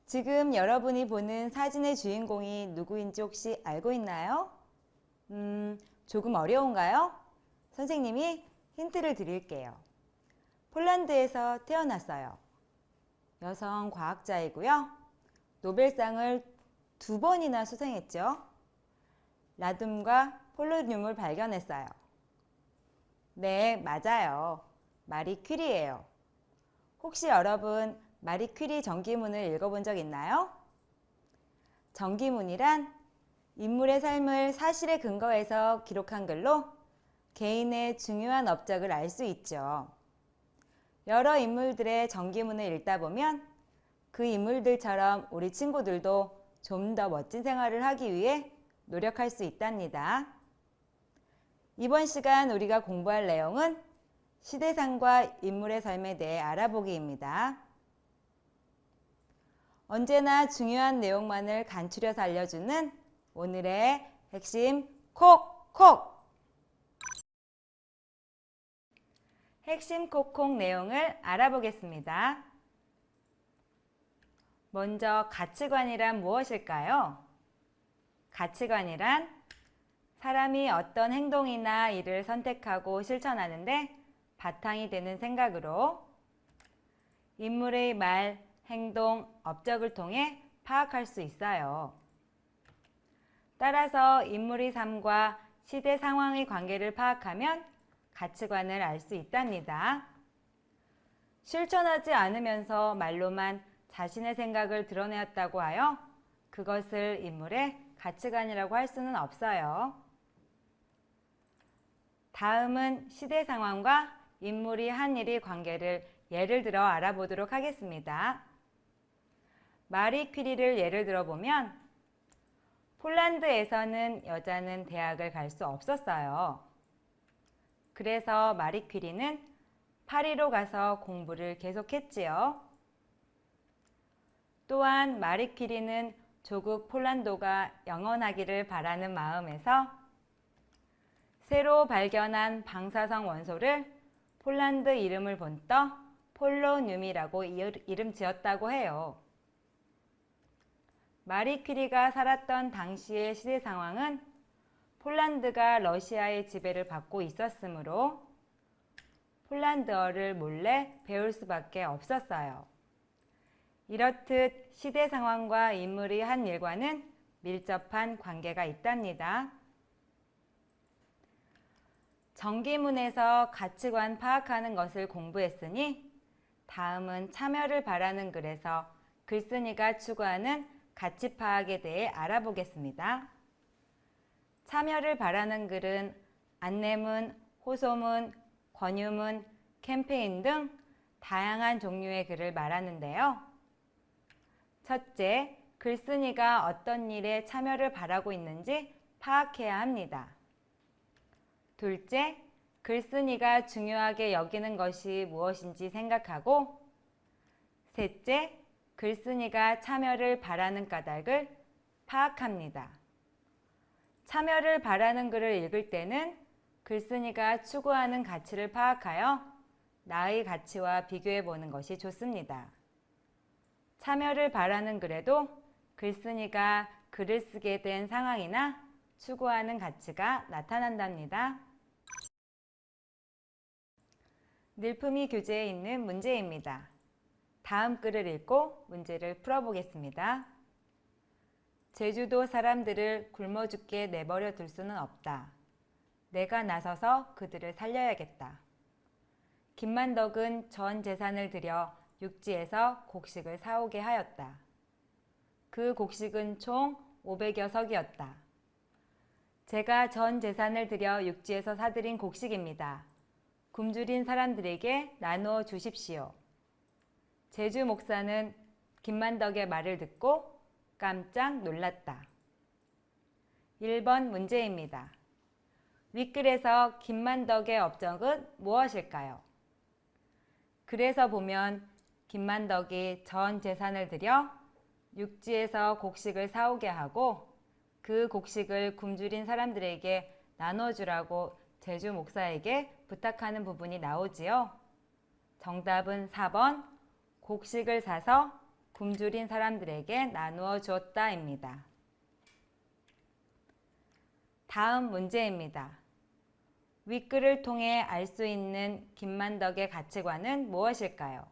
지금 여러분이 보는 사진의 주인공이 누구인지 혹시 알고 있나요? 조금 어려운가요? 선생님이 힌트를 드릴게요. 폴란드에서 태어났어요. 여성 과학자이고요. 노벨상을 2번이나 수상했죠. 라듐과 폴로늄을 발견했어요. 네, 맞아요. 마리 퀴리예요. 혹시 여러분 마리 퀴리 전기문을 읽어본 적 있나요? 전기문이란 인물의 삶을 사실에 근거해서 기록한 글로 개인의 중요한 업적을 알 수 있죠. 여러 인물들의 전기문을 읽다 보면 그 인물들처럼 우리 친구들도 좀 더 멋진 생활을 하기 위해 노력할 수 있답니다. 이번 시간 우리가 공부할 내용은 시대상과 인물의 삶에 대해 알아보기입니다. 언제나 중요한 내용만을 간추려서 알려주는 오늘의 핵심 콕콕! 핵심 콕콕 내용을 알아보겠습니다. 먼저 가치관이란 무엇일까요? 가치관이란 사람이 어떤 행동이나 일을 선택하고 실천하는데 바탕이 되는 생각으로 인물의 말, 행동, 업적을 통해 파악할 수 있어요. 따라서 인물의 삶과 시대 상황의 관계를 파악하면 가치관을 알 수 있답니다. 실천하지 않으면서 말로만 자신의 생각을 드러내었다고 하여 그것을 인물의 가치관이라고 할 수는 없어요. 다음은 시대 상황과 인물이 한 일의 관계를 예를 들어 알아보도록 하겠습니다. 마리 퀴리를 예를 들어보면 폴란드에서는 여자는 대학을 갈 수 없었어요. 그래서 마리 퀴리는 파리로 가서 공부를 계속했지요. 또한 마리 퀴리는 조국 폴란드가 영원하기를 바라는 마음에서 새로 발견한 방사성 원소를 폴란드 이름을 본떠 폴로늄이라고 이름 지었다고 해요. 마리 퀴리가 살았던 당시의 시대 상황은 폴란드가 러시아의 지배를 받고 있었으므로 폴란드어를 몰래 배울 수밖에 없었어요. 이렇듯 시대 상황과 인물이 한 일과는 밀접한 관계가 있답니다. 전기문에서 가치관 파악하는 것을 공부했으니 다음은 참여를 바라는 글에서 글쓴이가 추구하는 가치 파악에 대해 알아보겠습니다. 참여를 바라는 글은 안내문, 호소문, 권유문, 캠페인 등 다양한 종류의 글을 말하는데요. 첫째, 글쓴이가 어떤 일에 참여를 바라고 있는지 파악해야 합니다. 둘째, 글쓴이가 중요하게 여기는 것이 무엇인지 생각하고, 셋째, 글쓴이가 참여를 바라는 까닭을 파악합니다. 참여를 바라는 글을 읽을 때는 글쓴이가 추구하는 가치를 파악하여 나의 가치와 비교해 보는 것이 좋습니다. 참여를 바라는 글에도 글쓴이가 글을 쓰게 된 상황이나 추구하는 가치가 나타난답니다. 늘품이 교재에 있는 문제입니다. 다음 글을 읽고 문제를 풀어보겠습니다. 제주도 사람들을 굶어 죽게 내버려 둘 수는 없다. 내가 나서서 그들을 살려야겠다. 김만덕은 전 재산을 들여 육지에서 곡식을 사오게 하였다. 그 곡식은 총 500여 석이었다. 제가 전 재산을 들여 육지에서 사들인 곡식입니다. 굶주린 사람들에게 나누어 주십시오. 제주 목사는 김만덕의 말을 듣고 깜짝 놀랐다. 1번 문제입니다. 윗글에서 김만덕의 업적은 무엇일까요? 글에서 보면 김만덕이 전 재산을 들여 육지에서 곡식을 사오게 하고 그 곡식을 굶주린 사람들에게 나눠주라고 제주 목사에게 부탁하는 부분이 나오지요. 정답은 4번 곡식을 사서 굶주린 사람들에게 나누어 주었다입니다. 다음 문제입니다. 윗글을 통해 알 수 있는 김만덕의 가치관은 무엇일까요?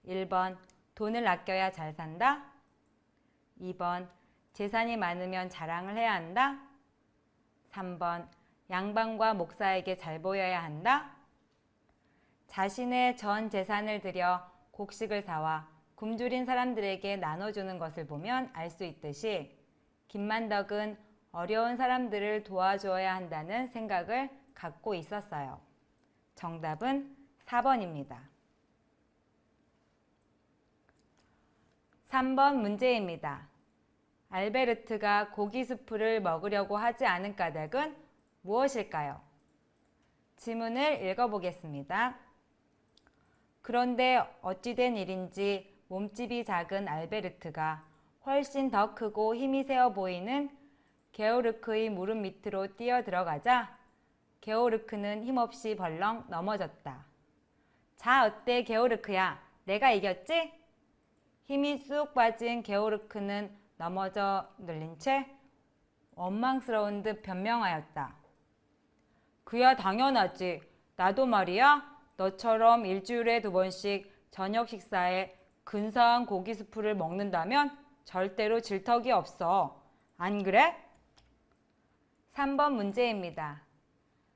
1번 돈을 아껴야 잘 산다. 2번 재산이 많으면 자랑을 해야 한다. 3번 양반과 목사에게 잘 보여야 한다. 자신의 전 재산을 들여 곡식을 사와 굶주린 사람들에게 나눠주는 것을 보면 알 수 있듯이 김만덕은 어려운 사람들을 도와줘야 한다는 생각을 갖고 있었어요. 정답은 4번입니다. 3번 문제입니다. 알베르트가 고기 수프를 먹으려고 하지 않은 까닭은 무엇일까요? 지문을 읽어보겠습니다. 그런데 어찌된 일인지 몸집이 작은 알베르트가 훨씬 더 크고 힘이 세어 보이는 게오르크의 무릎 밑으로 뛰어 들어가자 게오르크는 힘없이 벌렁 넘어졌다. 자, 어때 게오르크야? 내가 이겼지? 힘이 쑥 빠진 게오르크는 넘어져 눌린 채 원망스러운 듯 변명하였다. 그야 당연하지. 나도 말이야. 너처럼 일주일에 2번씩 저녁 식사에 근사한 고기 수프를 먹는다면 절대로 질 턱이 없어. 안 그래? 3번 문제입니다.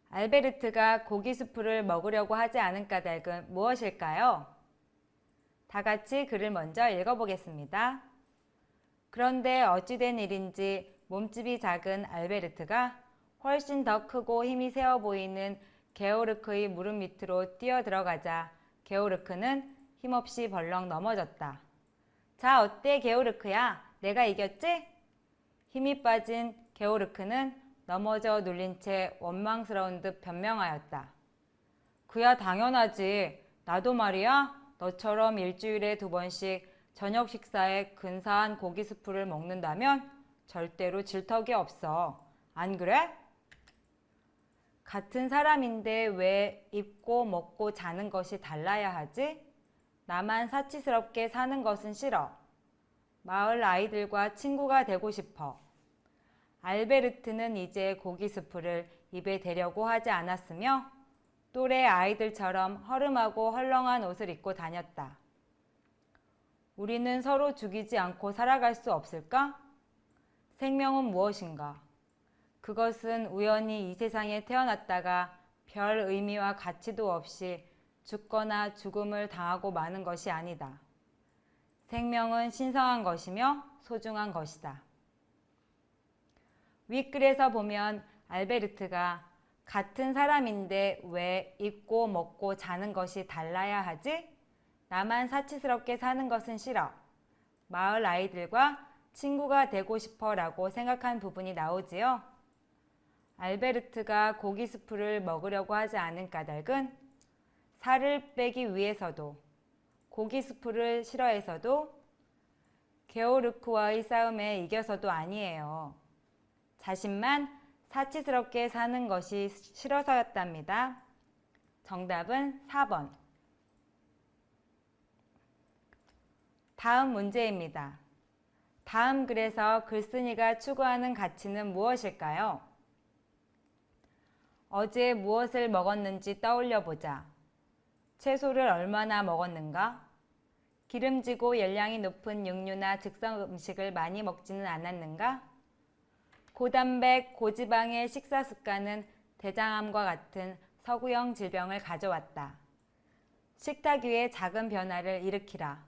알베르트가 고기 수프를 먹으려고 하지 않은 까닭은 무엇일까요? 다 같이 글을 먼저 읽어보겠습니다. 그런데 어찌된 일인지 몸집이 작은 알베르트가 훨씬 더 크고 힘이 세어 보이는 게오르크의 무릎 밑으로 뛰어 들어가자 게오르크는 힘없이 벌렁 넘어졌다. 자, 어때 게오르크야? 내가 이겼지? 힘이 빠진 게오르크는 넘어져 눌린 채 원망스러운 듯 변명하였다. 그야 당연하지. 나도 말이야. 너처럼 일주일에 2번씩 저녁 식사에 근사한 고기 수프를 먹는다면 절대로 질 턱이 없어. 안 그래? 같은 사람인데 왜 입고 먹고 자는 것이 달라야 하지? 나만 사치스럽게 사는 것은 싫어. 마을 아이들과 친구가 되고 싶어. 알베르트는 이제 고기 수프를 입에 대려고 하지 않았으며 또래 아이들처럼 허름하고 헐렁한 옷을 입고 다녔다. 우리는 서로 죽이지 않고 살아갈 수 없을까? 생명은 무엇인가? 그것은 우연히 이 세상에 태어났다가 별 의미와 가치도 없이 죽거나 죽음을 당하고 마는 것이 아니다. 생명은 신성한 것이며 소중한 것이다. 윗글에서 보면 알베르트가 같은 사람인데 왜 입고 먹고 자는 것이 달라야 하지? 나만 사치스럽게 사는 것은 싫어. 마을 아이들과 친구가 되고 싶어 라고 생각한 부분이 나오지요. 알베르트가 고기 수프를 먹으려고 하지 않은 까닭은 살을 빼기 위해서도 고기 수프를 싫어해서도 게오르크와의 싸움에 이겨서도 아니에요. 자신만 사치스럽게 사는 것이 싫어서였답니다. 정답은 4번. 다음 문제입니다. 다음 글에서 글쓴이가 추구하는 가치는 무엇일까요? 어제 무엇을 먹었는지 떠올려 보자. 채소를 얼마나 먹었는가? 기름지고 열량이 높은 육류나 즉석 음식을 많이 먹지는 않았는가? 고단백, 고지방의 식사 습관은 대장암과 같은 서구형 질병을 가져왔다. 식탁 위에 작은 변화를 일으키라.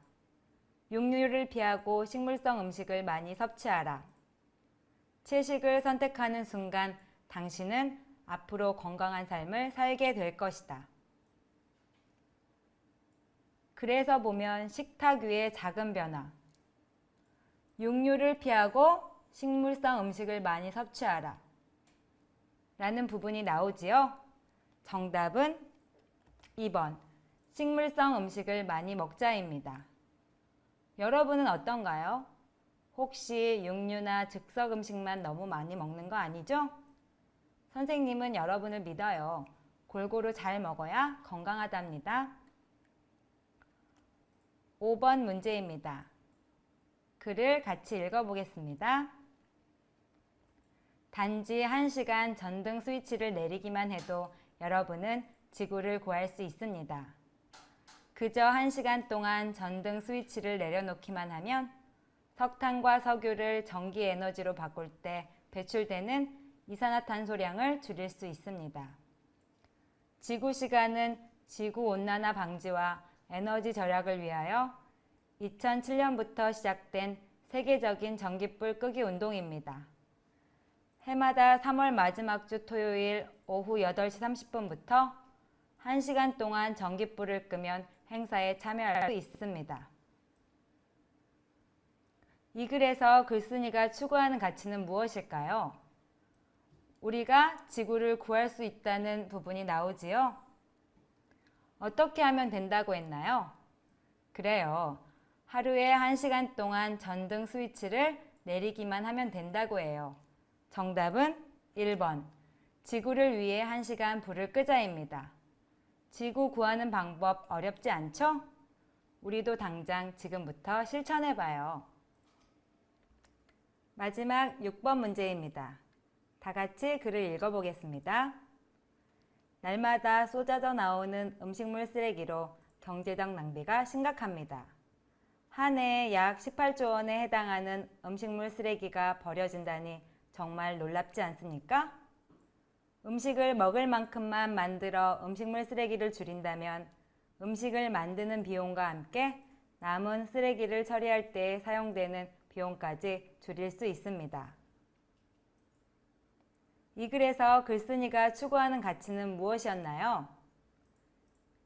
육류를 피하고 식물성 음식을 많이 섭취하라. 채식을 선택하는 순간 당신은 앞으로 건강한 삶을 살게 될 것이다. 그래서 보면 식탁 위에 작은 변화, 육류를 피하고 식물성 음식을 많이 섭취하라 라는 부분이 나오지요. 정답은 2번 식물성 음식을 많이 먹자입니다. 여러분은 어떤가요? 혹시 육류나 즉석 음식만 너무 많이 먹는 거 아니죠? 선생님은 여러분을 믿어요. 골고루 잘 먹어야 건강하답니다. 5번 문제입니다. 글을 같이 읽어보겠습니다. 단지 1시간 전등 스위치를 내리기만 해도 여러분은 지구를 구할 수 있습니다. 그저 1시간 동안 전등 스위치를 내려놓기만 하면 석탄과 석유를 전기 에너지로 바꿀 때 배출되는 이산화탄소량을 줄일 수 있습니다. 지구시간은 지구온난화 방지와 에너지 절약을 위하여 2007년부터 시작된 세계적인 전기불 끄기 운동입니다. 해마다 3월 마지막 주 토요일 오후 8시 30분부터 1시간 동안 전기불을 끄면 행사에 참여할 수 있습니다. 이 글에서 글쓴이가 추구하는 가치는 무엇일까요? 우리가 지구를 구할 수 있다는 부분이 나오지요? 어떻게 하면 된다고 했나요? 그래요. 하루에 1시간 동안 전등 스위치를 내리기만 하면 된다고 해요. 정답은 1번. 지구를 위해 1시간 불을 끄자입니다. 지구 구하는 방법 어렵지 않죠? 우리도 당장 지금부터 실천해봐요. 마지막 6번 문제입니다. 다 같이 글을 읽어보겠습니다. 날마다 쏟아져 나오는 음식물 쓰레기로 경제적 낭비가 심각합니다. 한 해에 약 18조 원에 해당하는 음식물 쓰레기가 버려진다니 정말 놀랍지 않습니까? 음식을 먹을 만큼만 만들어 음식물 쓰레기를 줄인다면 음식을 만드는 비용과 함께 남은 쓰레기를 처리할 때 사용되는 비용까지 줄일 수 있습니다. 이 글에서 글쓴이가 추구하는 가치는 무엇이었나요?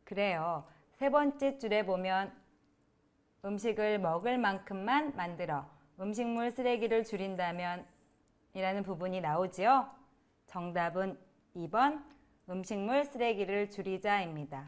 그래요. 세 번째 줄에 보면 음식을 먹을 만큼만 만들어 음식물 쓰레기를 줄인다면 이라는 부분이 나오지요. 정답은 2번 음식물 쓰레기를 줄이자입니다.